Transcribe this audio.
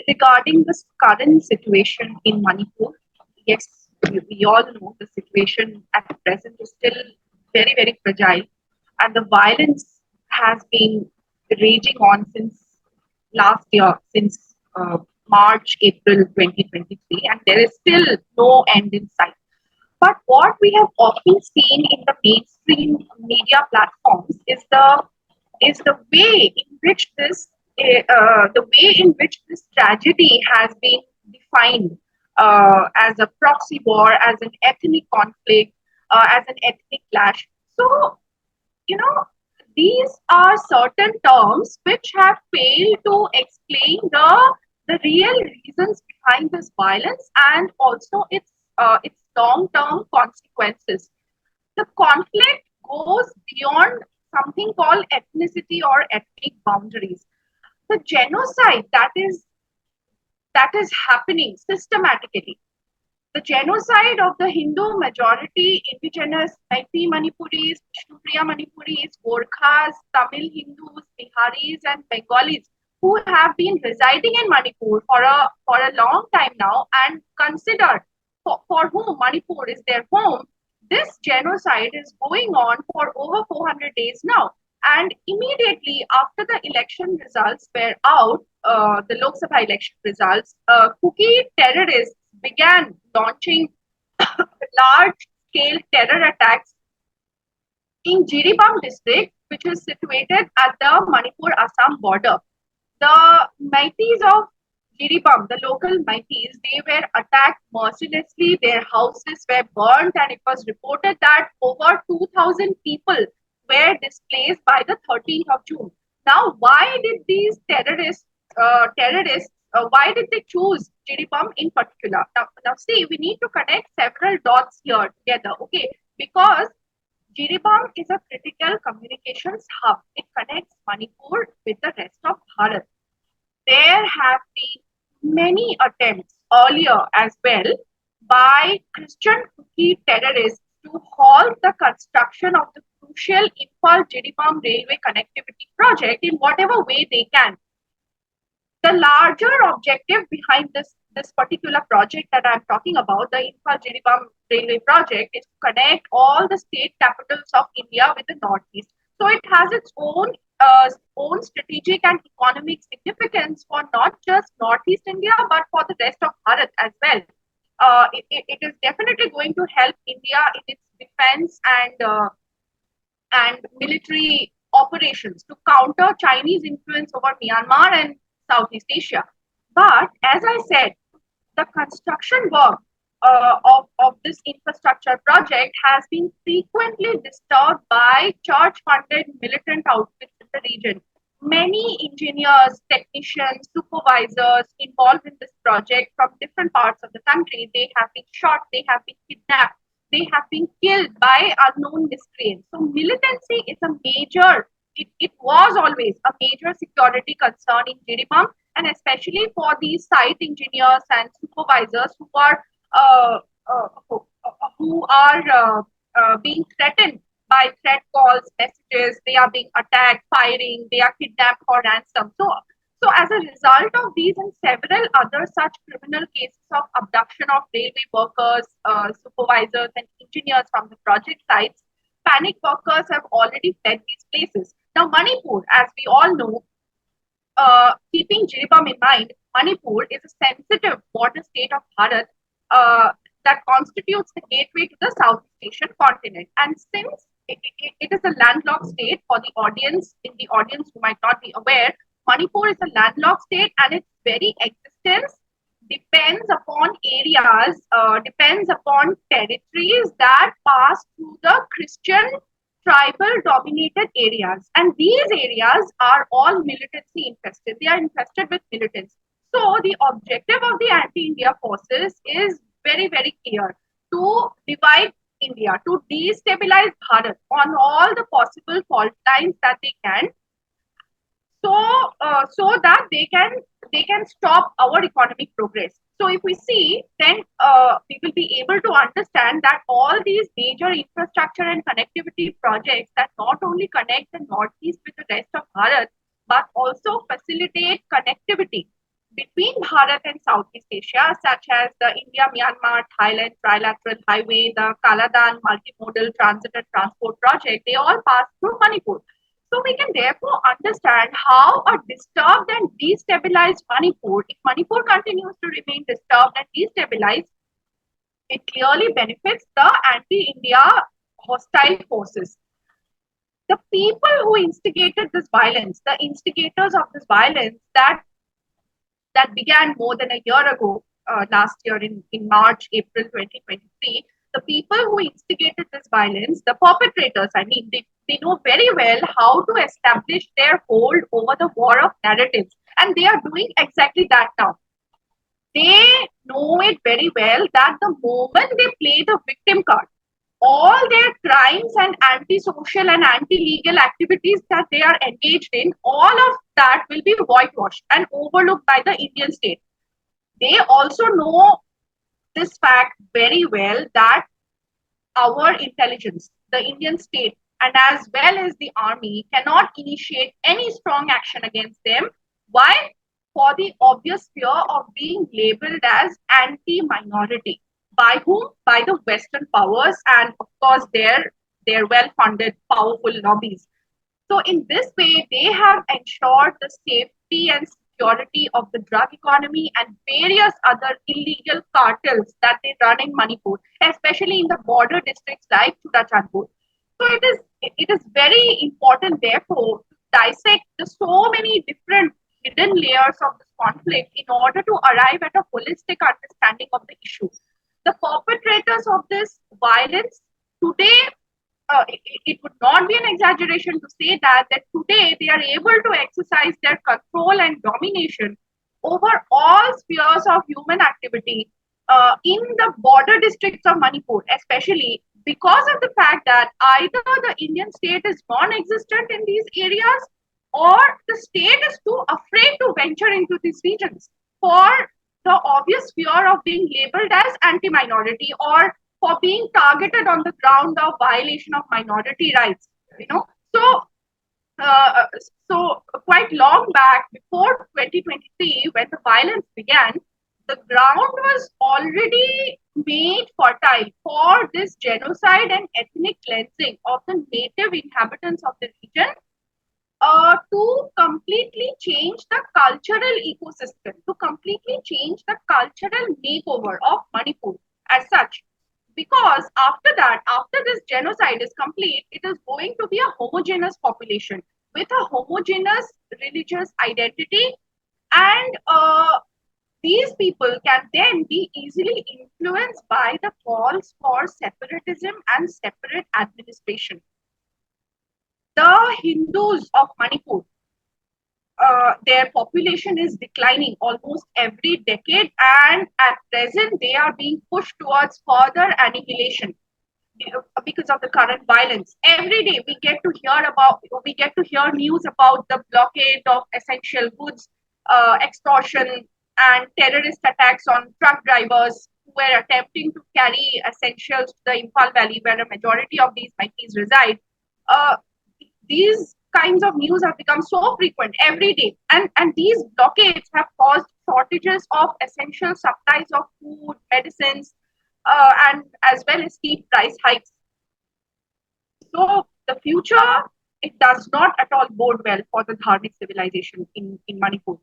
regarding this current situation in Manipur, yes, we all know the situation at present is still very, very fragile, and the violence has been raging on since last year, since March, April 2023, and there is still no end in sight. But what we have often seen in the mainstream media platforms is the way in which this tragedy has been defined as a proxy war, as an ethnic conflict, as an ethnic clash. So you know these are certain terms which have failed to explain the real reasons behind this violence and also its long term consequences. The conflict goes beyond something called ethnicity or ethnic boundaries. The genocide that is happening systematically, the genocide of the Hindu majority indigenous Meitei Manipuris, Vishnupriya Manipuris, Gorkhas, Tamil Hindus, Biharis, and Bengalis who have been residing in Manipur for a long time now and considered for whom Manipur is their home. This genocide is going on for over 400 days now. And immediately after the election results were out, the Lok Sabha election results, Kuki terrorists began launching large scale terror attacks in Jiribam district, which is situated at the Manipur Assam border. The Meiteis of Jiribam, the local Meiteis, they were attacked mercilessly. Their houses were burnt, and it was reported that over 2,000 people were displaced by the 13th of June. Now, why did these terrorists, why did they choose Jiribam in particular? Now, see, we need to connect several dots here together, okay? Because Jiribam is a critical communications hub. It connects Manipur with the rest of Bharat. There have been many attempts earlier as well by Christian Kuki terrorists to halt the construction of the crucial Imphal Jiribam railway connectivity project in whatever way they can. The larger objective behind this particular project that I'm talking about, the Imphal Jiribam railway project, is to connect all the state capitals of India with the Northeast. So it has its own strategic and economic significance for not just Northeast India but for the rest of Bharat as well. It is definitely going to help India in its defense and military operations to counter Chinese influence over Myanmar and Southeast Asia. But as I said, the construction work of this infrastructure project has been frequently disturbed by church funded militant outfits in the region. Many engineers, technicians, supervisors involved in this project from different parts of the country, they have been shot, they have been kidnapped, they have been killed by unknown miscreants. So militancy is a it was always a major security concern in Jiribam, and especially for these site engineers and supervisors uh, uh, who, who are being threatened by threat calls, messages. They are being attacked, firing. They are kidnapped for ransom. So as a result of these and several other such criminal cases of abduction of railway workers, supervisors, and engineers from the project sites, panic workers have already fled these places. Now, Manipur, as we all know, keeping Jiribam in mind, Manipur is a sensitive border state of Bharat uh, that constitutes the gateway to the Southeast Asian continent. And since it is a landlocked state for the audience who might not be aware, Manipur is a landlocked state and its very existence depends upon territories that pass through the Christian tribal dominated areas. And these areas are all militancy infested. They are infested with militants. So the objective of the anti-India forces is very, very clear: to divide India, to destabilize Bharat on all the possible fault lines that they can, so so that they can stop our economic progress. So if we see, then we will be able to understand that all these major infrastructure and connectivity projects that not only connect the northeast with the rest of Bharat but also facilitate connectivity between Bharat and Southeast Asia, such as the India-Myanmar Thailand Trilateral Highway, the Kaladan Multimodal Transit and Transport Project, they all pass through Manipur. So we can therefore understand how a disturbed and destabilized Manipur, if Manipur continues to remain disturbed and destabilized, it clearly benefits the anti-India hostile forces. The people who instigated this violence, the instigators of this violence that began more than a year ago, last year in March, April 2023, the people who instigated this violence, the perpetrators, I mean, they know very well how to establish their hold over the war of narratives. And they are doing exactly that now. They know it very well that the moment they play the victim card, all their crimes and antisocial and anti-legal activities that they are engaged in, all of that will be whitewashed and overlooked by the Indian state. They also know this fact very well that our intelligence, the Indian state, and as well as the army cannot initiate any strong action against them. Why? For the obvious fear of being labeled as anti-minority. By whom? By the Western powers and of course their well-funded, powerful lobbies. So in this way, they have ensured the safety and security of the drug economy and various other illegal cartels that they run in Manipur, especially in the border districts like Chudachandpur. So it is very important, therefore, to dissect the so many different hidden layers of this conflict in order to arrive at a holistic understanding of the issue. The perpetrators of this violence today, it would not be an exaggeration to say that today they are able to exercise their control and domination over all spheres of human activity in the border districts of Manipur, especially because of the fact that either the Indian state is non-existent in these areas or the state is too afraid to venture into these regions for the obvious fear of being labeled as anti-minority or for being targeted on the ground of violation of minority rights. You know, so uh, so quite long back before 2023, when the violence began, the ground was already made fertile for this genocide and ethnic cleansing of the native inhabitants of the region to completely change the cultural ecosystem, to completely change the cultural makeover of Manipur as such. Because after that, after this genocide is complete, it is going to be a homogeneous population with a homogeneous religious identity, and these people can then be easily influenced by the calls for separatism and separate administration. The Hindus of Manipur, their population is declining almost every decade, and at present they are being pushed towards further annihilation because of the current violence. Every day we get to hear news about the blockade of essential goods, extortion, and terrorist attacks on truck drivers who were attempting to carry essentials to the Imphal Valley, where a majority of these Maitis reside. Uh, these kinds of news have become so frequent every day, and these blockades have caused shortages of essential supplies of food, medicines, and as well as steep price hikes. So the future, it does not at all bode well for the Dharmic civilization in Manipur.